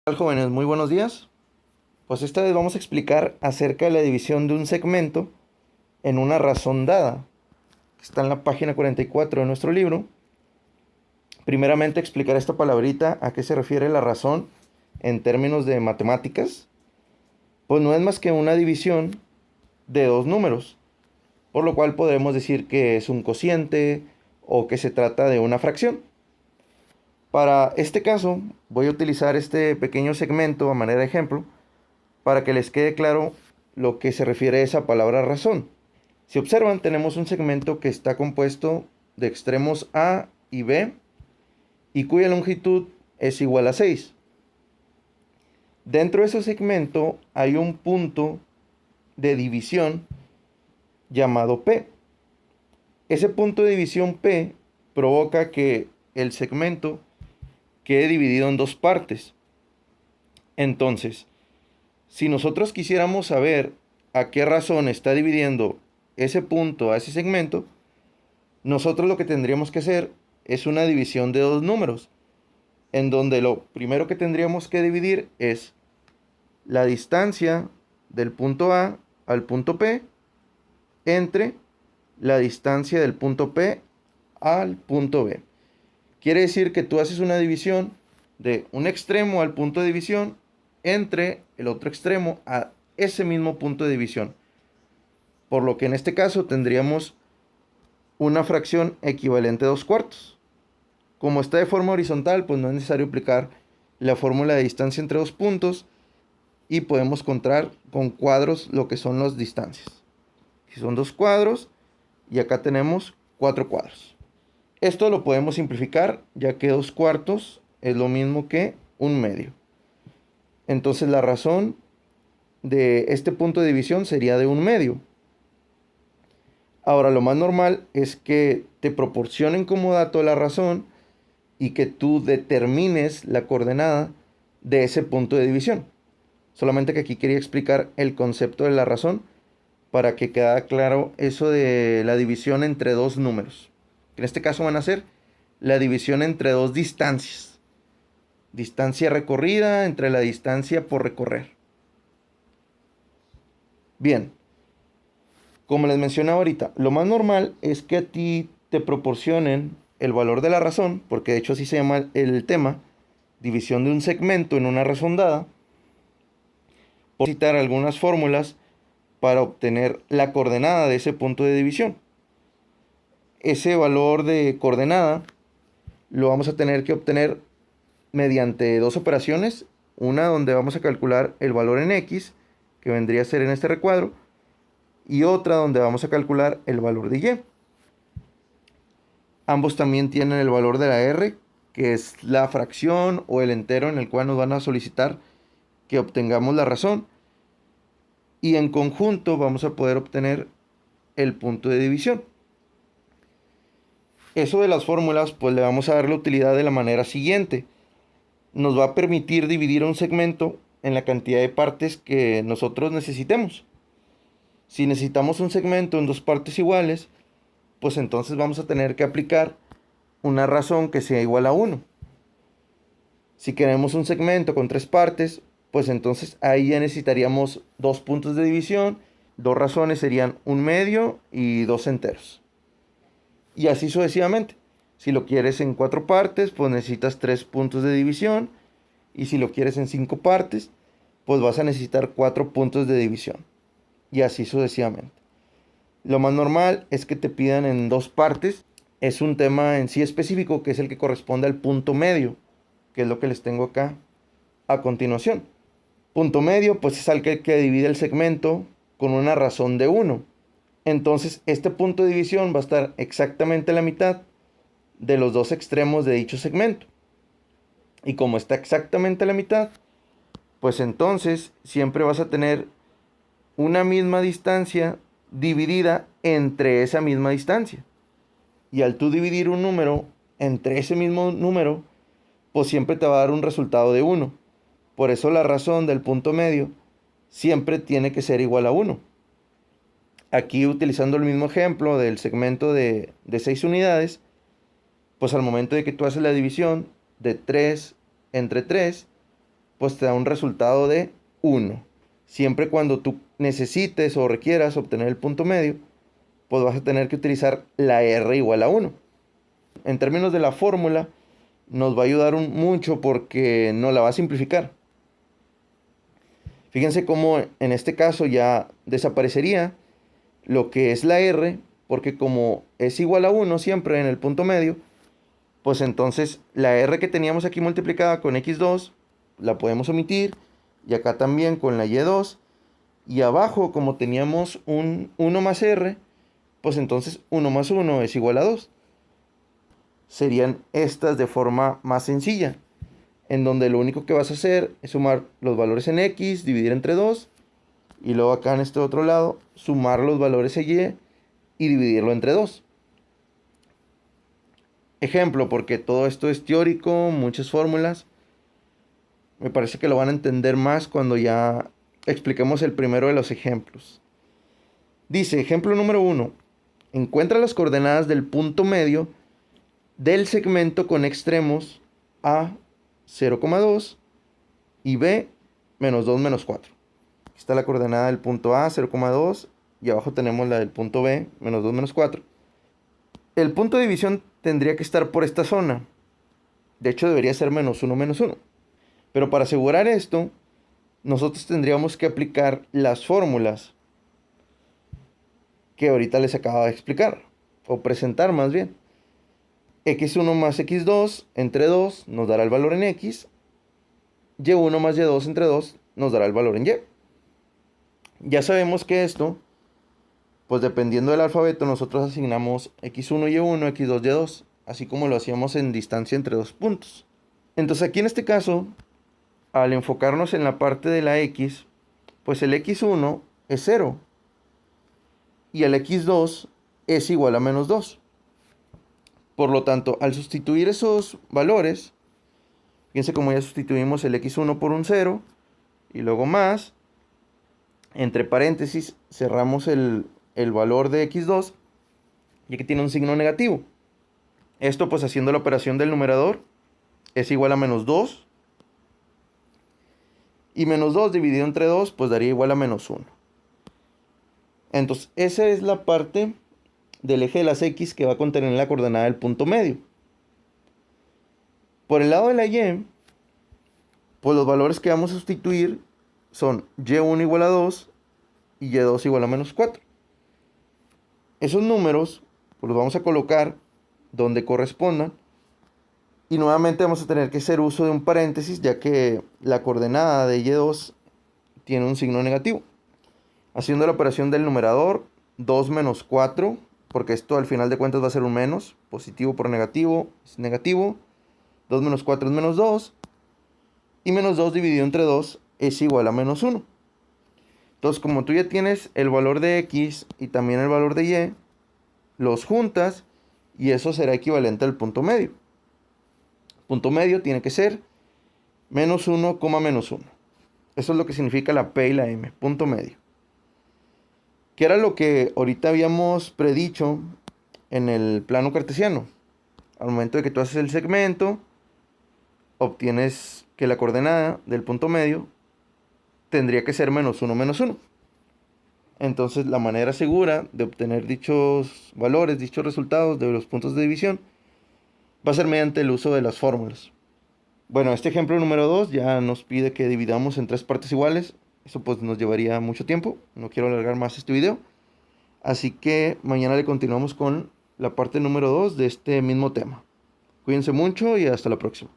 Hola jóvenes, muy buenos días. Pues esta vez vamos a explicar acerca de la división de un segmento en una razón dada, que está en la página 44 de nuestro libro. Primeramente explicar esta palabrita, a qué se refiere la razón en términos de matemáticas. Pues no es más que una división de dos números, por lo cual podremos decir que es un cociente o que se trata de una fracción. Para este caso voy a utilizar este pequeño segmento a manera de ejemplo para que les quede claro lo que se refiere a esa palabra razón. Si observan, tenemos un segmento que está compuesto de extremos A y B y cuya longitud es igual a 6. Dentro de ese segmento hay un punto de división llamado P. Ese punto de división P provoca que el segmento quede dividido en dos partes. Entonces, si nosotros quisiéramos saber a qué razón está dividiendo ese punto a ese segmento, nosotros lo que tendríamos que hacer es una división de dos números, en donde lo primero que tendríamos que dividir es la distancia del punto A al punto P entre la distancia del punto P al punto B. Quiere decir que tú haces una división de un extremo al punto de división entre el otro extremo a ese mismo punto de división. Por lo que en este caso tendríamos una fracción equivalente a 2/4. Como está de forma horizontal, pues no es necesario aplicar la fórmula de distancia entre dos puntos y podemos contar con cuadros lo que son las distancias. Si son 2 cuadros y acá tenemos 4 cuadros. Esto lo podemos simplificar ya que 2/4 es lo mismo que 1/2. Entonces la razón de este punto de división sería de 1/2. Ahora lo más normal es que te proporcionen como dato la razón y que tú determines la coordenada de ese punto de división. Solamente que aquí quería explicar el concepto de la razón para que quede claro eso de la división entre dos números. En este caso van a ser la división entre dos distancias. Distancia recorrida entre la distancia por recorrer. Bien, como les mencionaba ahorita, lo más normal es que a ti te proporcionen el valor de la razón, porque de hecho así se llama el tema, división de un segmento en una razón dada. Por citar algunas fórmulas para obtener la coordenada de ese punto de división. Ese valor de coordenada lo vamos a tener que obtener mediante dos operaciones, una donde vamos a calcular el valor en X, que vendría a ser en este recuadro, y otra donde vamos a calcular el valor de Y. Ambos también tienen el valor de la R, que es la fracción o el entero en el cual nos van a solicitar que obtengamos la razón. Y en conjunto vamos a poder obtener el punto de división. Eso de las fórmulas, pues le vamos a dar la utilidad de la manera siguiente. Nos va a permitir dividir un segmento en la cantidad de partes que nosotros necesitemos. Si necesitamos un segmento en dos partes iguales, pues entonces vamos a tener que aplicar una razón que sea igual a 1. Si queremos un segmento con tres partes, pues entonces ahí ya necesitaríamos dos puntos de división, dos razones serían 1/2 y 2 enteros. Y así sucesivamente. Si lo quieres en 4 partes, pues necesitas 3 puntos de división. Y si lo quieres en 5 partes, pues vas a necesitar 4 puntos de división. Y así sucesivamente. Lo más normal es que te pidan en 2 partes. Es un tema en sí específico que es el que corresponde al punto medio, que es lo que les tengo acá a continuación. Punto medio, pues es aquel que divide el segmento con una razón de 1. Entonces, este punto de división va a estar exactamente a la mitad de los dos extremos de dicho segmento. Y como está exactamente a la mitad, pues entonces siempre vas a tener una misma distancia dividida entre esa misma distancia. Y al tú dividir un número entre ese mismo número, pues siempre te va a dar un resultado de 1. Por eso la razón del punto medio siempre tiene que ser igual a 1. Aquí utilizando el mismo ejemplo del segmento de 6 unidades, pues al momento de que tú haces la división de 3 entre 3, pues te da un resultado de 1. Siempre cuando tú necesites o requieras obtener el punto medio, pues vas a tener que utilizar la R igual a 1. En términos de la fórmula, nos va a ayudar mucho porque nos la va a simplificar. Fíjense cómo en este caso ya desaparecería lo que es la R, porque como es igual a 1 siempre en el punto medio, pues entonces la R que teníamos aquí multiplicada con x2 la podemos omitir, y acá también con la y2, y abajo como teníamos un 1 más R, pues entonces 1 más 1 es igual a 2. Serían estas de forma más sencilla, en donde lo único que vas a hacer es sumar los valores en x, dividir entre 2, y luego acá en este otro lado, sumar los valores en y dividirlo entre 2. Ejemplo, porque todo esto es teórico, muchas fórmulas. Me parece que lo van a entender más cuando ya expliquemos el primero de los ejemplos. Dice, ejemplo número 1. Encuentra las coordenadas del punto medio del segmento con extremos A 0,2 y B menos 2 menos 4. Aquí está la coordenada del punto A 0,2 y abajo tenemos la del punto B menos 2 menos 4. El punto de división tendría que estar por esta zona. De hecho debería ser menos 1 menos 1. Pero para asegurar esto, nosotros tendríamos que aplicar las fórmulas que ahorita les acabo de explicar, o presentar más bien. x1 más x2 entre 2 nos dará el valor en x, y1 más y2 entre 2 nos dará el valor en y. Ya sabemos que esto, pues dependiendo del alfabeto, nosotros asignamos x1 y1, x2 y2, así como lo hacíamos en distancia entre dos puntos. Entonces aquí en este caso, al enfocarnos en la parte de la x, pues el x1 es 0 y el x2 es igual a menos 2. Por lo tanto, al sustituir esos valores, fíjense cómo ya sustituimos el x1 por un 0 y luego más, entre paréntesis cerramos el valor de x2 ya que tiene un signo negativo. Esto pues haciendo la operación del numerador es igual a menos 2. Y menos 2 dividido entre 2 pues daría igual a menos 1. Entonces esa es la parte del eje de las x que va a contener la coordenada del punto medio. Por el lado de la y, pues los valores que vamos a sustituir son y1 igual a 2 y y2 igual a menos 4. Esos números pues los vamos a colocar donde correspondan. Y nuevamente vamos a tener que hacer uso de un paréntesis, ya que la coordenada de y2 tiene un signo negativo. Haciendo la operación del numerador, 2 menos 4, porque esto al final de cuentas va a ser un menos, positivo por negativo es negativo, 2 menos 4 es menos 2, y menos 2 dividido entre 2 es igual a menos 1. Entonces, como tú ya tienes el valor de x y también el valor de y, los juntas y eso será equivalente al punto medio. Punto medio tiene que ser menos 1, menos 1. Eso es lo que significa la P y la M, punto medio. Que era lo que ahorita habíamos predicho en el plano cartesiano. Al momento de que tú haces el segmento, obtienes que la coordenada del punto medio tendría que ser menos 1, menos 1. Entonces la manera segura de obtener dichos valores, dichos resultados de los puntos de división, va a ser mediante el uso de las fórmulas. Bueno, este ejemplo número 2 ya nos pide que dividamos en 3 partes iguales. Eso pues nos llevaría mucho tiempo. No quiero alargar más este video. Así que mañana le continuamos con la parte número 2 de este mismo tema. Cuídense mucho y hasta la próxima.